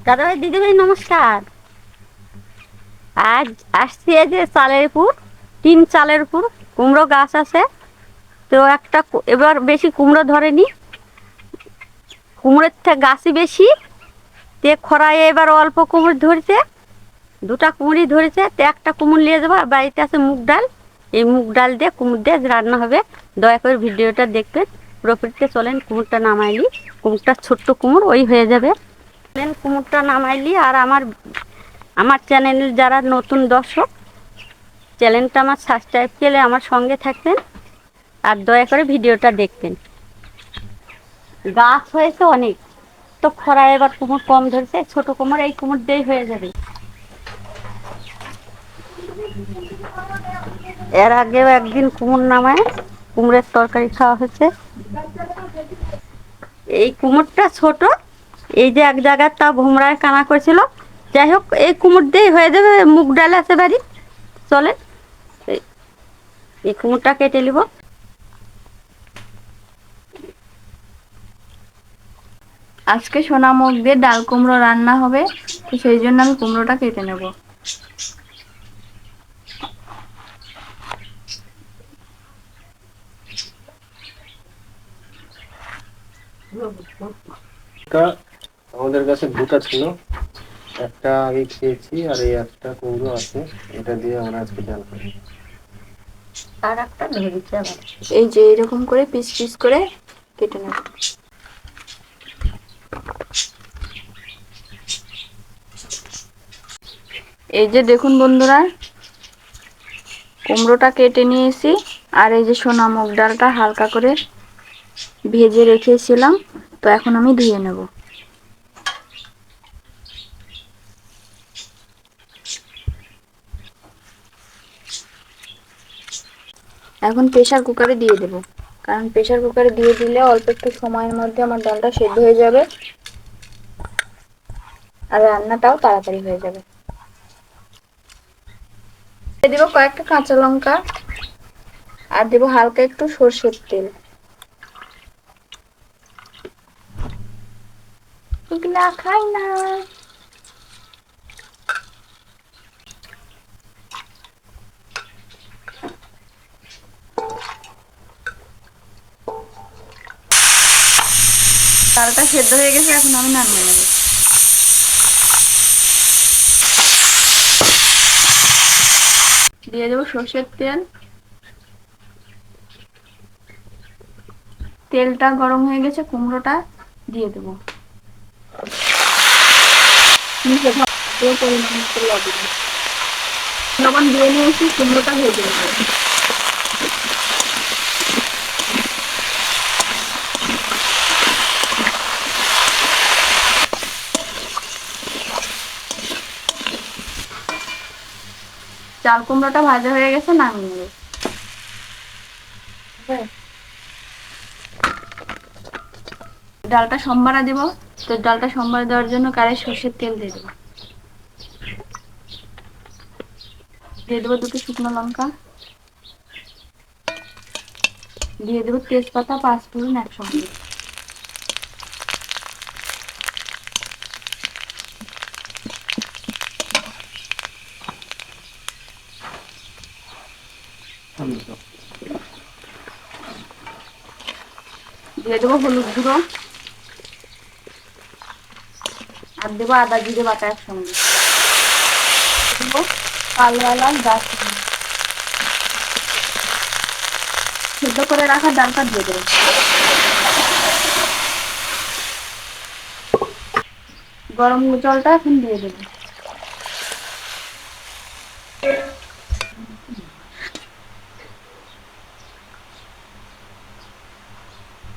দাদাভাই দিদিভাই নমস্কার। আজ আসছি এই যে চালের উপর, টিন চালের উপর কুমড়ো গাছ আছে। তো একটা এবার বেশি কুমড়ো ধরেনি, কুমড়োর থেকে গাছই বেশি। তে খরায় এবার অল্প কুমড়ো ধরেছে, দুটা কুমড়ি ধরেছে। তো একটা কুমড় নিয়ে যাবো, আর বাড়িতে আছে মুগ ডাল। এই মুগ ডাল দিয়ে কুমড় দিয়ে আজ রান্না হবে। দয়া করে ভিডিওটা দেখবেন। প্রকৃতিতে চলেন কুমড়টা নামাইলি, কুমড়টা ছোট্ট কুমড় ওই হয়ে যাবে। চলেন কুমড়টা নামাইলি। আর আমার আমার চ্যানেলের যারা নতুন দর্শক, চ্যানেলটা আমার সাবস্ক্রাইব করলে আমার সঙ্গে থাকবেন, আর দয়া করে ভিডিওটা দেখবেন। গাছ হয়েছে অনেক, তো খরায় এবার কুমড় কম ধরেছে, ছোট কুমড় এই কুমড় দিয়েই হয়ে যাবে। এর আগেও একদিন কুমড় নামায় কুমড়ের তরকারি খাওয়া হয়েছে। এই কুমড়টা ছোট, এই যে এক জায়গায় তা ভোমরায় কানা করেছিল। যাই হোক, এই কুমড় দিয়েই হয়ে যাবে। মুগ ডাল আছে বাড়ি, চলে এই কুমড়টা কেটে নিব। আজকে সোনা মুগ দিয়ে ডাল কুমড়ো রান্না হবে, তো সেই জন্য আমি কুমড়োটা কেটে নেব। এটা আমাদের কাছে দুটো ছিল, একটা আগে খেয়েছি আর এই একটা কুমড়ো আছে, এটা দিয়ে আমরা আজকে ডাল করি। আর একটা ধরেছে আবার। এই যে এরকম করে পিস পিস করে কেটে নেব। এই যে দেখুন বন্ধুরা, কুমড়োটা কেটে নিয়েছি। আর এই যে সোনা মুগ ডালটা হালকা করে ভেজে রেখেছিলাম, তো এখন আমি ধুয়ে নেব। এখন প্রেসার কুকারে দিয়ে দেব, কারণ প্রেসার কুকারে দিয়ে দিলে অল্প একটু সময়ের মধ্যে আমার ডালটা সেদ্ধ হয়ে যাবে, আর রান্নাটাও তাড়াতাড়ি হয়ে যাবে। দিয়ে দেবো কয়েকটা কাঁচা লঙ্কা, আর দেবো হালকা একটু সর্ষের তেল। এগুলা খাই না। ডালটা সেদ্ধ হয়ে গেছে, এখন আমি নামিয়ে নেব। দিয়ে দেবো সর্ষের তেল। তেলটা গরম হয়ে গেছে, কুমড়োটা দিয়ে দেবো। লবণ দিয়ে নিয়েছি, কুমড়োটা ভেজে নেবো। চাল কুমড়োটা ভাজা হয়ে গেছে, নামিয়ে নেবো। ডালটা সম্বারা দিব, তো ডালটা সম্বারা দেওয়ার জন্য কড়াই সর্ষের তেল দিয়ে দেবো। দিয়ে দেবো দুটো শুকনো লঙ্কা, দিয়ে দেবো তেজপাতা, পাঁচফোড়ন একসঙ্গে। দিয়ে দেবো হলুদ গুঁড়ো, আর দেবো আদা জিরে বাটা একসঙ্গে। দেবো কালো এলাচ, দারচিনি। সেদ্ধ করে রাখা ডালটা দিয়ে দেবো। গরম জলটা এখন দিয়ে দেবো।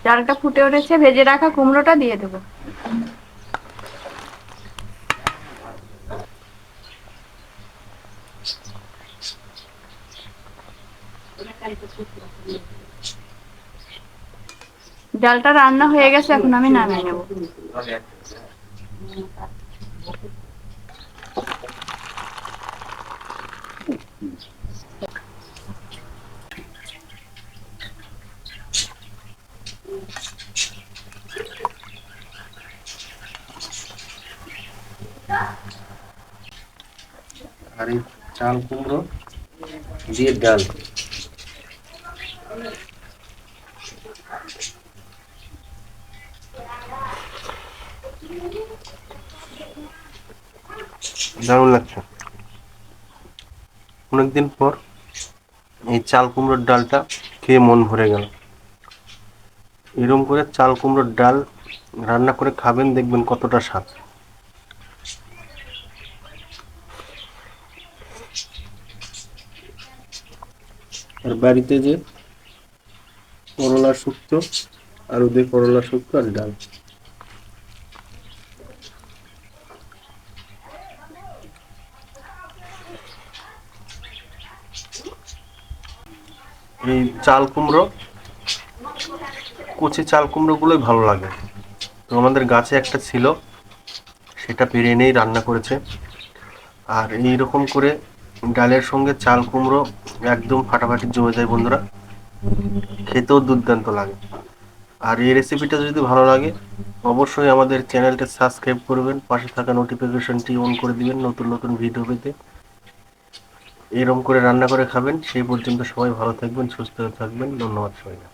ডালটা ফুটে উঠেছে, ভেজে রাখা কুমড়োটা দিয়ে দেবো। ডালটা রান্না হয়ে গেছে, এখন আমি নামিয়ে নেব। আর এই চাল কুমড়ো দিয়ে ডাল। দারুণ লাগছে। অনেকদিন পর এই চাল কুমড়োর ডালটা খেয়ে মন ভরে গেল। এরকম করে চাল কুমড়োর ডাল রান্না করে খাবেন, দেখবেন কতটা স্বাদ। আর বাড়িতে যে করলা শুক্তো, আলু দিয়ে করলা শুক্তো আর ডাল। এই চাল কুমড়ো, কচি চাল কুমড়ো গুলোই ভালো লাগে। তো আমাদের গাছে একটা ছিল, সেটা পেরে এনেই রান্না করেছে। আর এইরকম করে ডালের সঙ্গে চাল কুমড়ো একদম ফাটাফাটি জমে যায় বন্ধুরা, খেতেও দুর্দান্ত লাগে। আর এই রেসিপিটা যদি ভালো লাগে অবশ্যই আমাদের চ্যানেলটা সাবস্ক্রাইব করবেন, পাশে থাকা নোটিফিকেশনটি অন করে দিবেন নতুন নতুন ভিডিও পেতে। এরকম করে রান্না করে খাবেন। সেই পর্যন্ত সবাই ভালো থাকবেন, সুস্থ থাকবেন। ধন্যবাদ সবাইকে।